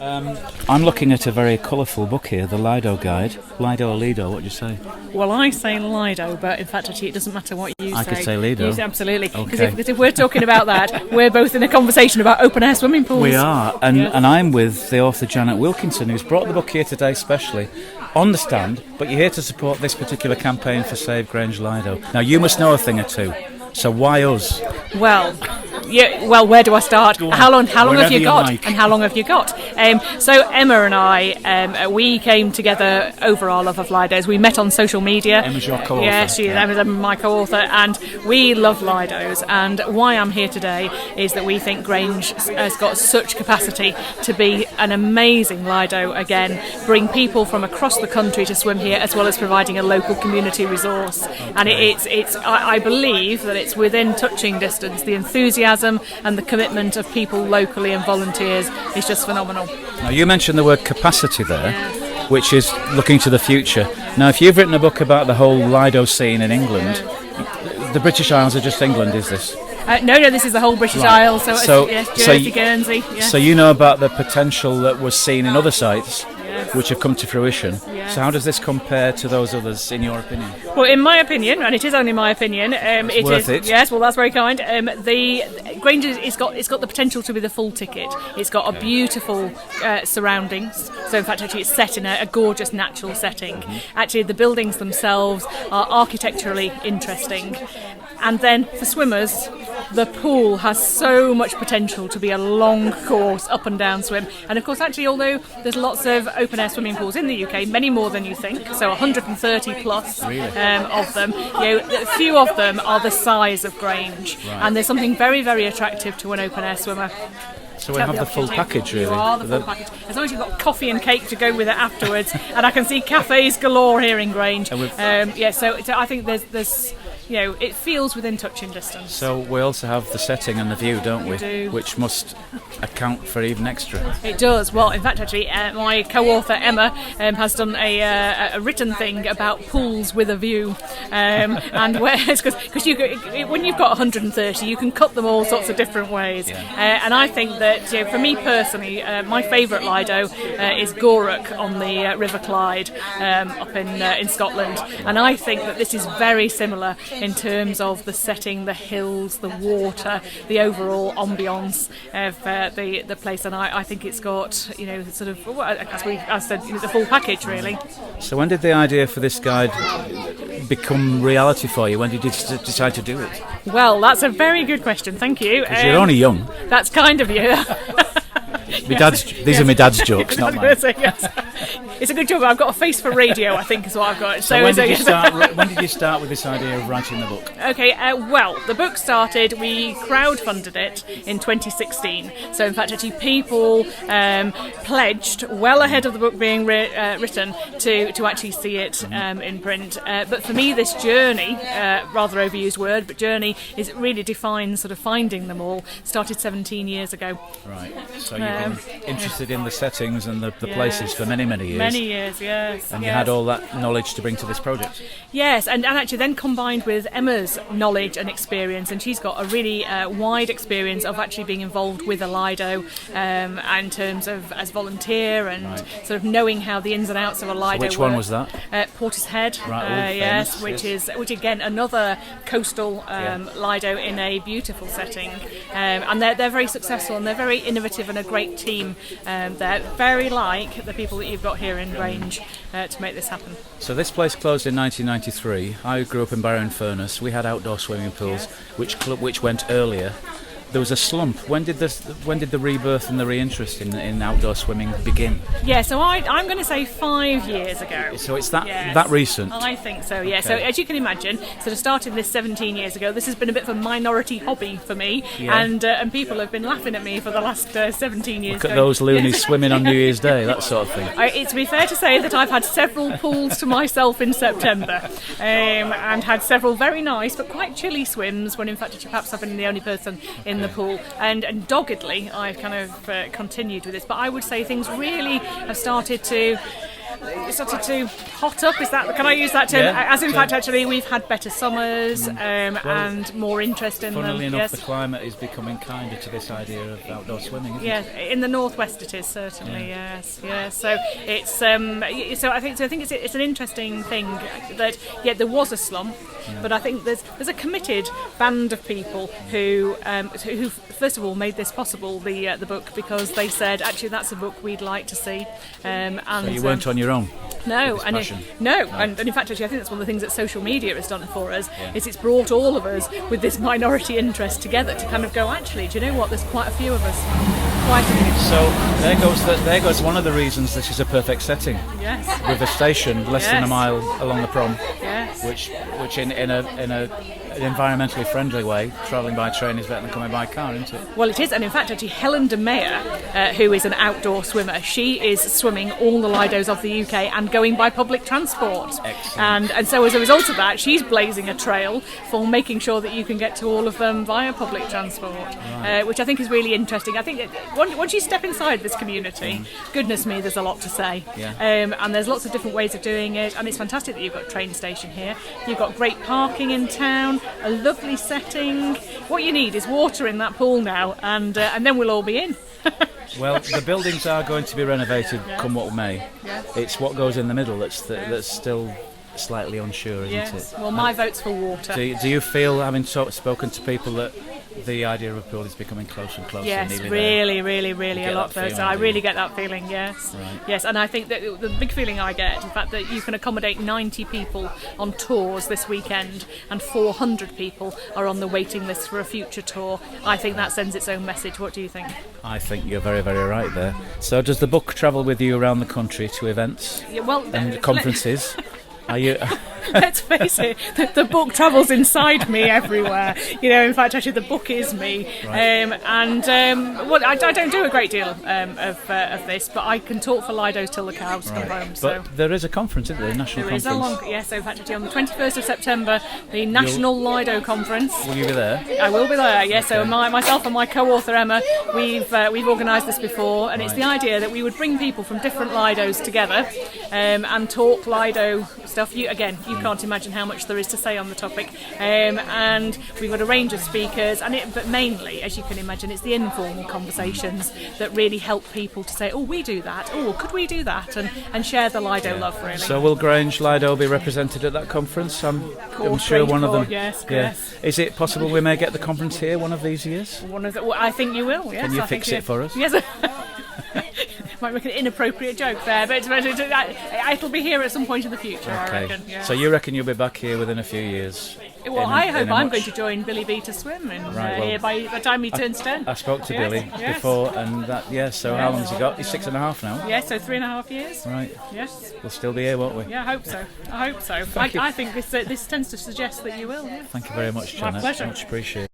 I'm looking at a very colourful book here, the Lido Guide. Lido or Lido, what do you say? Well, I say Lido, but in fact, actually, it doesn't matter what you say. I could say Lido. Absolutely. Because Okay. if we're talking about that, we're both in a conversation about open-air swimming pools. We are, and I'm with the author Janet Wilkinson, who's brought the book here today specially on the stand, but you're here to support this particular campaign for Save Grange Lydell. Now, you must know a thing or two, so why us? Well, where do I start? How long have you got? Like. And how long have you got? So Emma and I, we came together over our love of Lidos. We met on social media. Emma's your co-author. Yeah, Emma's my co-author, and we love Lidos. And why I'm here today is that we think Grange has got such capacity to be an amazing Lido again, bring people from across the country to swim here, as well as providing a local community resource. Okay. And I believe that it's within touching distance. The enthusiasm and the commitment of people locally and volunteers is just phenomenal. Now, you mentioned the word capacity there, which is looking to the future. Now, if you've written a book about the whole Lido scene in England, the British Isles are just England, is this? No, this is the whole British Isles, Jersey, Guernsey. Yeah. So you know about the potential that was seen in other sites, which have come to fruition. Yes. So how does this compare to those others, in your opinion? Well, in my opinion, and it is only my opinion, it's worth it. Yes, well, that's very kind. The Grange it's got the potential to be the full ticket. It's got a beautiful surroundings. So in fact, actually, it's set in a gorgeous natural setting. Mm-hmm. Actually, the buildings themselves are architecturally interesting. And then for swimmers, the pool has so much potential to be a long course up and down swim. And of course, actually, although there's lots of open air swimming pools in the UK, many more than you think, so 130 plus of them, a few of them are the size of Grange. Right. And there's something very, very attractive to an open air swimmer. So we have the full package, really. You are the full package. As long as you've got coffee and cake to go with it afterwards. And I can see cafes galore here in Grange. So I think there's it feels within touching distance. So we also have the setting and the view, don't we? We do. Which must account for even extra. It does. Well, in fact, actually, my co-author Emma has done a written thing about pools with a view, and because when you've got 130, you can cut them all sorts of different ways. Yeah. And I think that for me personally, my favourite Lido is Gourock on the River Clyde up in Scotland, and I think that this is very similar in terms of the setting, the hills, the water, the overall ambience of the place, and I think it's got sort of, as I said, the full package really. So when did the idea for this guide become reality for you? When did you decide to do it? Well, that's a very good question. Thank you. Because you're only young. That's kind of you. These are my dad's jokes, not mine. It's a good job. I've got a face for radio, I think, is what I've got. So when did you start with this idea of writing the book? Okay, well, the book started, we crowdfunded it in 2016. So in fact, actually, people pledged well ahead of the book being written to actually see it in print. But for me, this journey, rather overused word, but journey, is really defines sort of finding them all, started 17 years ago. Right. So you've been interested in the settings and the places for many, many years. Many years, yes. And you had all that knowledge to bring to this project. Yes, and actually then combined with Emma's knowledge and experience, and she's got a really wide experience of actually being involved with a Lido in terms of as volunteer and sort of knowing how the ins and outs of a Lido Which one was that? Portishead, yes, which again another coastal Lido in a beautiful setting, and they're very successful and they're very innovative and a great team. They're very like the people that you've got here in Grange to make this happen. So this place closed in 1993. I grew up in Barrow-in-Furness. We had outdoor swimming pools, which went earlier. There was a slump. When did the rebirth and the reinterest in outdoor swimming begin? Yeah, so I'm going to say 5 years ago. So it's that recent? I think so, yeah. Okay. So as you can imagine, sort of starting this 17 years ago, this has been a bit of a minority hobby for me, and people have been laughing at me for the last 17 years. Look at those loonies swimming on New Year's Day, that sort of thing. It's to be fair to say that I've had several pools to myself in September, and had several very nice but quite chilly swims when in fact perhaps I've been the only person in the pool, and doggedly I've kind of continued with this, but I would say things really have started to it started to hot up. Is that, can I use that term? Yeah, As in fact, actually, we've had better summers and more interest in them. Funnily enough, Yes. the climate is becoming kinder to this idea of outdoor swimming, isn't Yeah, it? in the northwest it is certainly. Yes. So it's so I think it's an interesting thing that there was a slump, but I think there's a committed band of people who first of all made this possible, the book, because they said actually that's a book we'd like to see. And So you weren't on your own. No, with this and passion. and in fact, actually, I think that's one of the things that social media has done for us. Is it's brought all of us with this minority interest together to kind of go, actually, do you know what? There's quite a few of us. Quite a few. So there goes one of the reasons this is a perfect setting. Yes. With a station less than a Yes. mile along the prom, Yes. which in an environmentally friendly way, travelling by train is better than coming by car, isn't it? Well, it is, and in fact, actually, Helen de Meyer, who is an outdoor swimmer, she is swimming all the Lidos of the UK and going by public transport. Excellent. And so as a result of that, she's blazing a trail for making sure that you can get to all of them via public transport, which I think is really interesting. I think that once you step inside this community, goodness me, there's a lot to say. Yeah. And there's lots of different ways of doing it, and it's fantastic that you've got a train station here. You've got great parking in town, a lovely setting. What you need is water in that pool now, and then we'll all be in. Well, the buildings are going to be renovated, come what may. Yes. It's what goes in the middle that's still slightly unsure, isn't Yes. it? Well, my vote's for water. Do you feel, having spoken to people, that the idea of a pool is becoming closer and closer? Yes, nearly really get a lot that closer. feeling, I do really you? get that feeling, yes. Right. Yes, and I think that the big feeling I get is the fact that you can accommodate 90 people on tours this weekend and 400 people are on the waiting list for a future tour. I think that sends its own message. What do you think? I think you're very, very right there. So does the book travel with you around the country to events Yeah, well, and conferences? Are you? Let's face it, the book travels inside me everywhere. In fact, actually, the book is me. Right. Well, I don't do a great deal of this, but I can talk for Lidos till the cows come home. So. But there is a conference, isn't there? A national There is a conference. long, yes. In fact, actually, on the 21st of September, the National Lido Conference. Will you be there? I will be there. Yes. So myself and my co-author Emma, we've organised this before, and it's the idea that we would bring people from different Lidos together and talk Lido stuff. You can't imagine how much there is to say on the topic, and we've got a range of speakers, but mainly, as you can imagine, it's the informal conversations that really help people to say, oh, we do that, oh, could we do that, and share the Lido love, really. So will Grange Lydell be represented at that conference? I'm sure one of them. Yes. Is it possible we may get the conference here one of these years? I think you will. Yes. Can you I fix think it for us? Yes. Might make an inappropriate joke there, but it'll be here at some point in the future, I reckon. Yeah. So you reckon you'll be back here within a few years? Well, I hope I'm going to join Billy B to swim here by the time he turns 10. I spoke to Yes, Billy yes. before, and so how long has he got? He's 6.5 now. Yeah, so 3.5 years. Right. Yes. We'll still be here, won't we? Yeah, I hope so. I you. think this tends to suggest that you will. Yeah. Thank you very much, Janet. My pleasure. Much appreciated.